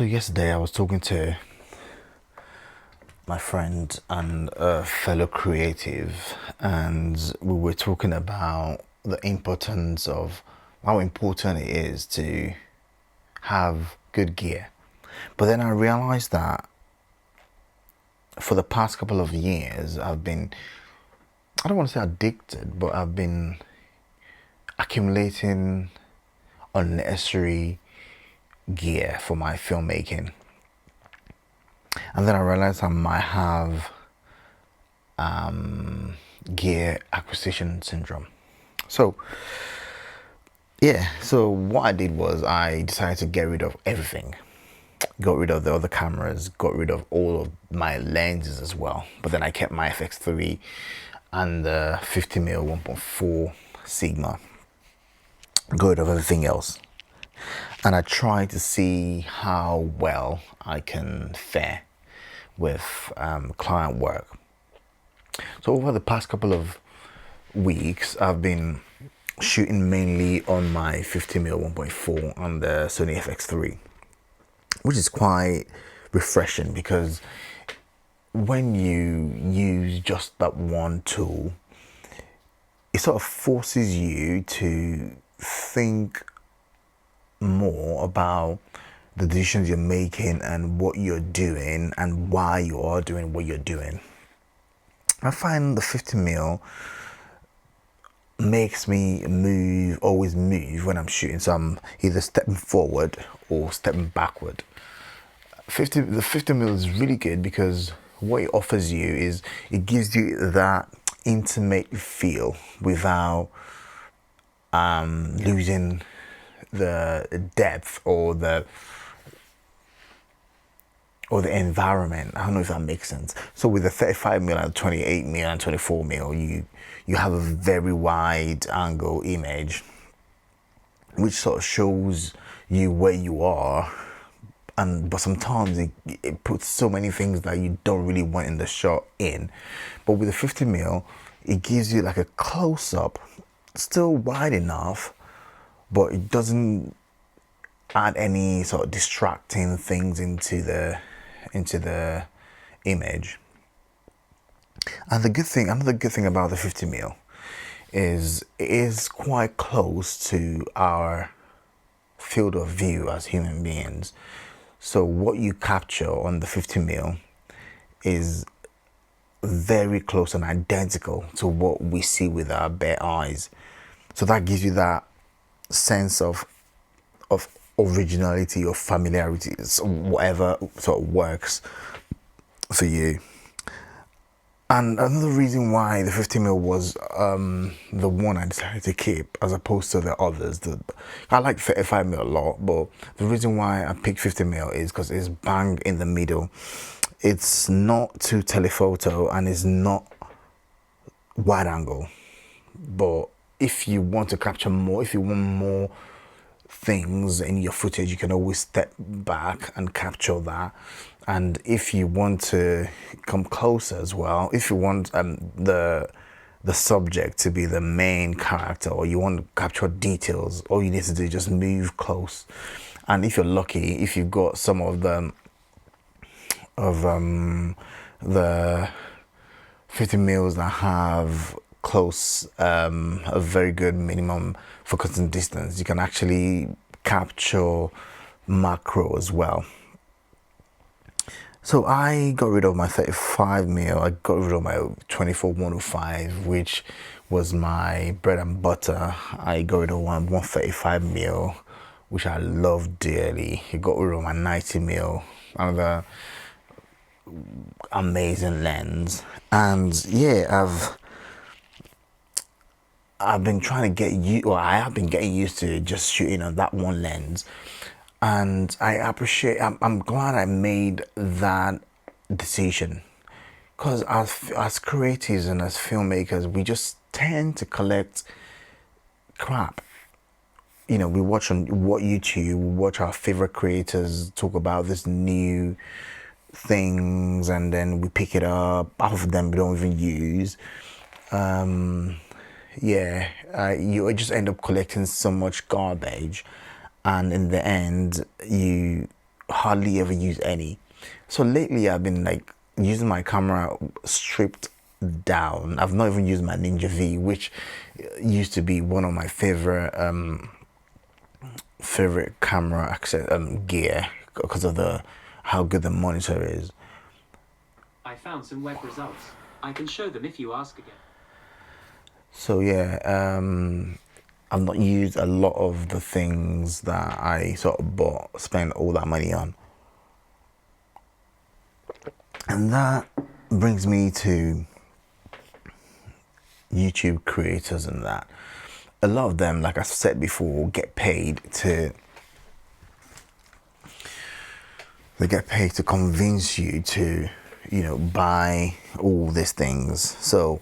So yesterday I was talking to my friend and a fellow creative, and we were talking about the importance of how important it is to have good gear. But then I realized that for the past couple of years I've been, I don't want to say addicted, but I've been accumulating unnecessary gear for my filmmaking. And then I realized I might have gear acquisition syndrome. So so what I did was I decided to get rid of everything. Got rid of the other cameras, got rid of all of my lenses as well. But then I kept my FX3 and the 50mm 1.4 Sigma. Got rid of everything else. And I tried to see how well I can fare with client work. So over the past couple of weeks, I've been shooting mainly on my 50mm 1.4 on the Sony FX3, which is quite refreshing because when you use just that one tool, it sort of forces you to think more about the decisions you're making and what you're doing and why you are doing what you're doing. I find the 50mm makes me always move when I'm shooting. So I'm either stepping forward or stepping backward. The 50mm is really good because what it offers you is it gives you that intimate feel without losing the depth or the environment. I don't know if that makes sense. So with the 35mm and 28mm and 24mm, you have a very wide angle image, which sort of shows you where you are. But sometimes it puts so many things that you don't really want in the shot in. But with the 50mm, it gives you like a close-up, still wide enough, but it doesn't add any sort of distracting things into the image. And another good thing about the 50mm is it is quite close to our field of view as human beings. So what you capture on the 50mm is very close and identical to what we see with our bare eyes. So that gives you that sense of originality or familiarity, so whatever sort of works for you. And another reason why the 50mm was the one I decided to keep as opposed to the others. I like 35mm a lot, but the reason why I picked 50mm is because it's bang in the middle. It's not too telephoto and it's not wide angle. But if you want to capture more, if you want more things in your footage, you can always step back and capture that. And if you want to come closer as well, if you want the subject to be the main character, or you want to capture details, all you need to do is just move close. And if you're lucky, if you've got some of the 50mm that have close a very good minimum focusing distance, you can actually capture macro as well. So I got rid of my 35mm, I got rid of my 24-105, which was my bread and butter. I got rid of one 135mm, which I love dearly. I got rid of my 90mm, another amazing lens. And yeah, I've been trying to I have been getting used to just shooting on that one lens. And I'm glad I made that decision, because as creatives and as filmmakers, we just tend to collect crap. We watch on YouTube, we watch our favorite creators talk about this new things, and then we pick it up. Half of them we don't even use. You just end up collecting so much garbage, and in the end you hardly ever use any. So lately I've been like using my camera stripped down. I've not even used my Ninja V, which used to be one of my favorite camera access gear because of the how good the monitor is. I found some web results. I can show them if you ask again. So yeah, I've not used a lot of the things that I sort of spent all that money on. And that brings me to YouTube creators and that. A lot of them, like I said before, get paid to convince you to, buy all these things. So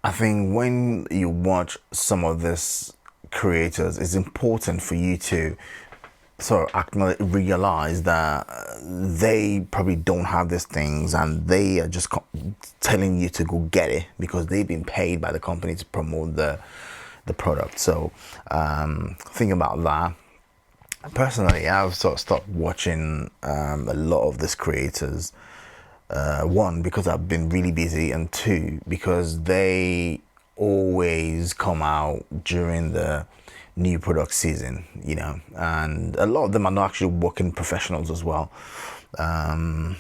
I think when you watch some of these creators, it's important for you to sort of realize that they probably don't have these things and they are just telling you to go get it because they've been paid by the company to promote the product. So think about that. Personally, I've sort of stopped watching a lot of these creators. One, because I've been really busy, and two, because they always come out during the new product season, and a lot of them are not actually working professionals as well. The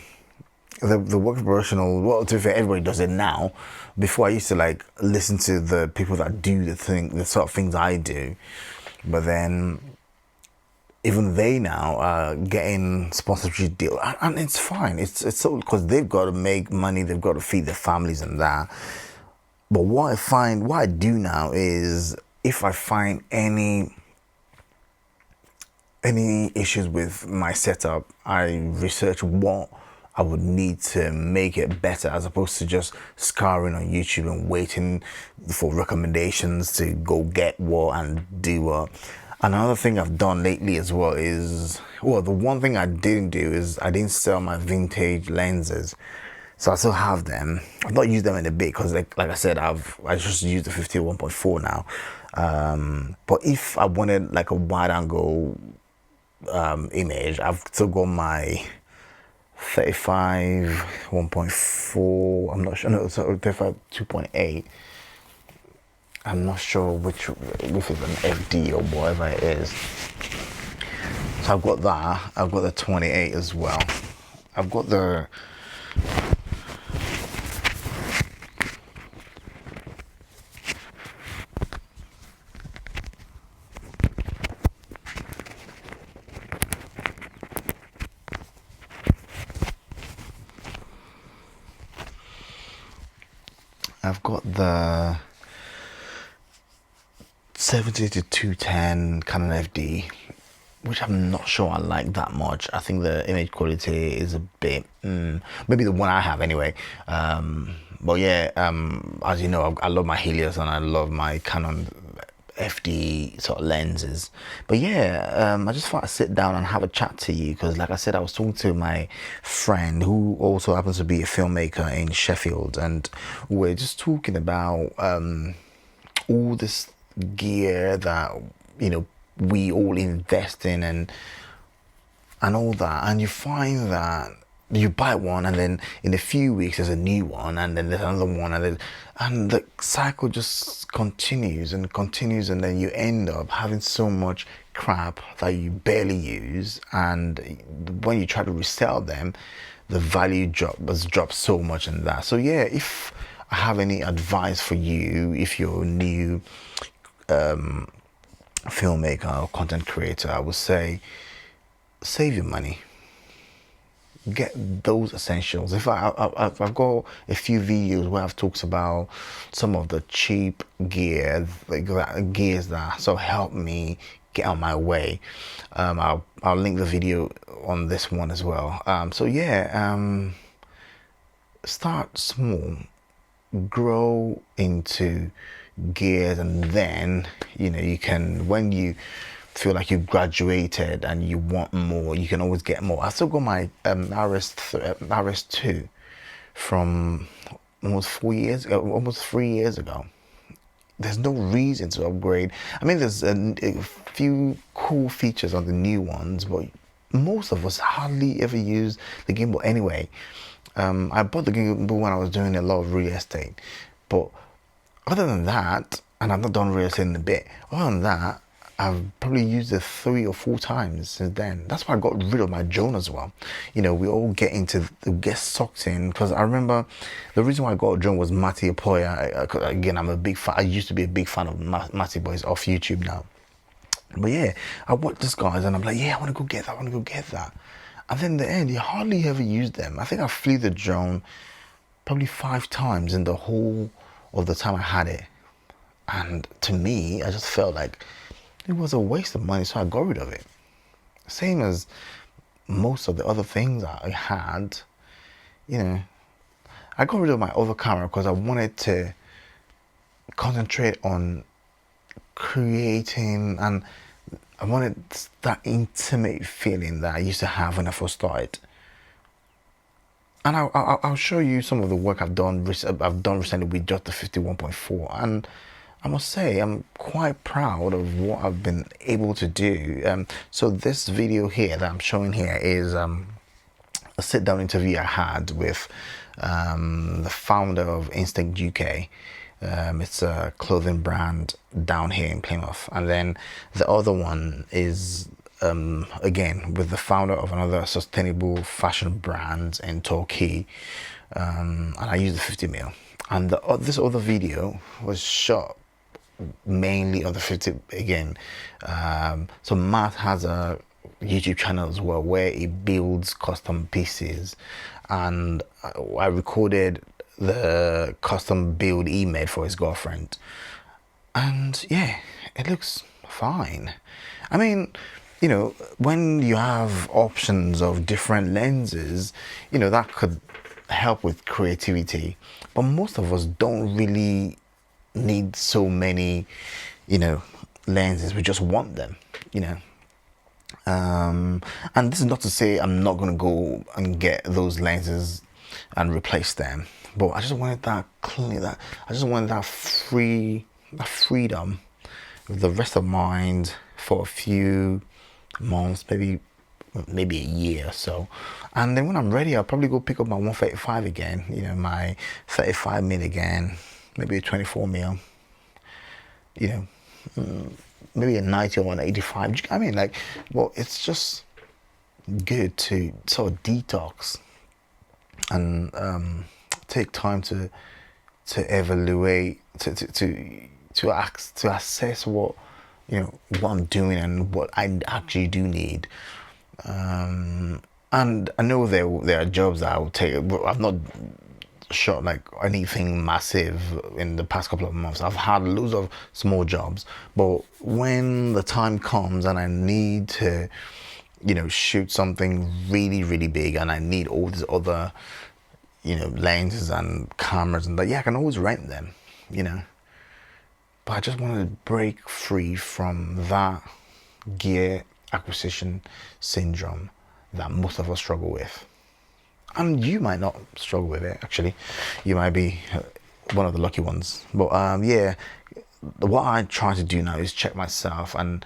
working professional, well, to be fair, everybody does it now. Before I used to like listen to the people that do the sort of things I do, but then even they now are getting sponsorship deal, and it's fine. It's so because they've got to make money, they've got to feed their families and that. But what I do now is if I find any issues with my setup, I research what I would need to make it better, as opposed to just scouring on YouTube and waiting for recommendations to go get what and do what. Another thing I've done lately as well is, well, the one thing I didn't do is I didn't sell my vintage lenses. So I still have them. I've not used them in a bit because, like I said, I just use the 51.4 now. But if I wanted like a wide angle image, I've still got my 35 1.4. I'm not sure. No, so 35 2.8. I'm not sure which if it's an FD or whatever it is. So I've got that. I've got the 28 as well. I've got the I've got the 70 to 210 Canon FD, which I'm not sure I like that much. I think the image quality is a bit, maybe the one I have anyway. But yeah, as you know, I love my Helios and I love my Canon FD sort of lenses. But yeah, I just thought I'd sit down and have a chat to you because, like I said, I was talking to my friend who also happens to be a filmmaker in Sheffield, and we're just talking about all this gear that we all invest in and all that, and you find that you buy one and then in a few weeks there's a new one and then there's another one and the cycle just continues and continues, and then you end up having so much crap that you barely use, and when you try to resell them the value has dropped so much in that. So yeah, if I have any advice for you, if you're a new filmmaker or content creator, I would say save your money, get those essentials. I've got a few videos where I've talked about some of the cheap gear, like that gears that sort of help me get out my way. I'll link the video on this one as well. So yeah, start small, grow into gears, and then you can, when you feel like you've graduated and you want more, you can always get more. I still got my RS2 from almost 3 years ago. There's no reason to upgrade. I mean, there's a few cool features on the new ones, but most of us hardly ever use the gimbal anyway. I bought the gimbal when I was doing a lot of real estate, but other than that, and I've not done real estate in a bit, other than that, I've probably used it 3 or 4 times since then. That's why I got rid of my drone as well. We all get sucked in, because I remember the reason why I got a drone was Matty Apoya. Again, I'm a big fan. I used to be a big fan of Matty, but he's off YouTube now. But yeah, I watch these guys and I'm like, yeah, I want to go get that. I want to go get that. And then in the end, you hardly ever use them. I think I flew the drone probably 5 times in the whole of the time I had it. And to me, I just felt like it was a waste of money, so I got rid of it. Same as most of the other things I had, you know. I got rid of my other camera because I wanted to concentrate on creating, and I wanted that intimate feeling that I used to have when I first started. And I'll show you some of the work I've done recently with just the 51.4, and I must say I'm quite proud of what I've been able to do. So this video here that I'm showing here is a sit-down interview I had with the founder of Instinct UK. It's a clothing brand down here in Plymouth, and then the other one is again with the founder of another sustainable fashion brand in Turkey, and I used the 50mm. And this other video was shot mainly on the 50 again. So Matt has a YouTube channel as well where he builds custom pieces, and I recorded the custom build he made for his girlfriend, and yeah, it looks fine. I mean, when you have options of different lenses, that could help with creativity, but most of us don't really need so many lenses. We just want them. And this is not to say I'm not going to go and get those lenses and replace them, but I just wanted that I just wanted that freedom with the rest of mind for a few months, maybe a year or so. And then when I'm ready, I'll probably go pick up my 135 again, my 35mm again, maybe a 24mm, maybe a 90 or 185. I mean, well, it's just good to sort of detox and take time to evaluate, to assess what what I'm doing and what I actually do need. And I know there are jobs that I will take. I've not shot like anything massive in the past couple of months. I've had loads of small jobs, but when the time comes and I need to shoot something really, really big, and I need all these other lenses and cameras and that, yeah, I can always rent them, but I just wanted to break free from that gear acquisition syndrome that most of us struggle with. And you might not struggle with it, actually. You might be one of the lucky ones. But yeah, what I try to do now is check myself, and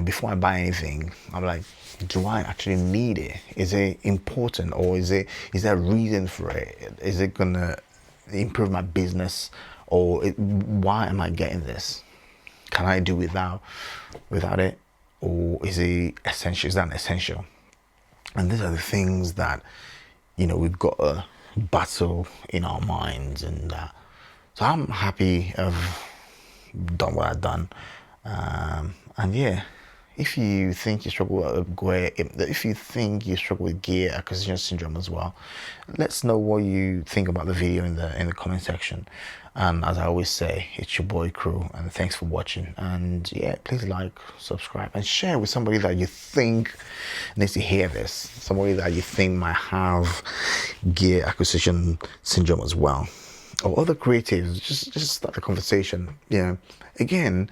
before I buy anything, I'm like, do I actually need it? Is it important, or is there a reason for it? Is it gonna improve my business, or why am I getting this? Can I do without it, or is it essential? Is that an essential? And these are the things that we've got to battle in our minds, and so I'm happy I've done what I've done. And yeah, if you think you struggle with gear acquisition syndrome as well, let's know what you think about the video in the comment section. And as I always say, it's your boy Crew, and thanks for watching. And yeah, please like, subscribe, and share with somebody that you think needs to hear this, somebody that you think might have gear acquisition syndrome as well, or other creatives. Just start the conversation. Again,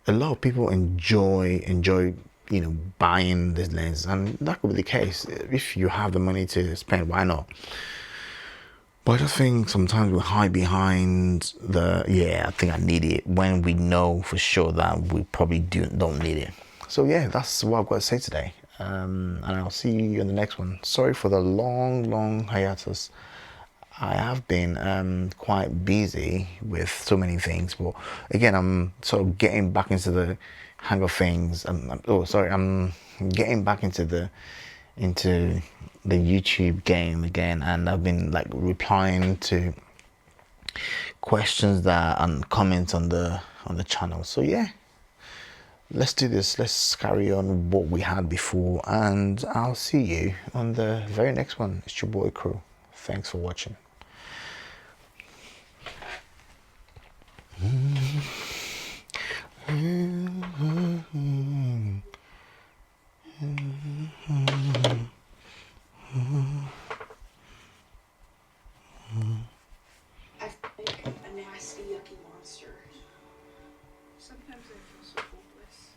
a lot of people enjoy buying this lens, and that could be the case. If you have the money to spend, why not? But I just think sometimes we hide behind I think I need it, when we know for sure that we probably don't need it. So yeah, that's what I've got to say today. and I'll see you in the next one. Sorry for the long hiatus. I have been quite busy with so many things, but again, I'm sort of getting back into the hang of things. I'm getting back into the YouTube game again, and I've been like replying to questions that and comments on the channel. So yeah, let's do this. Let's carry on what we had before, and I'll see you on the very next one. It's your boy Crew. Thanks for watching. I feel like a nasty, yucky monster. Sometimes I feel so hopeless.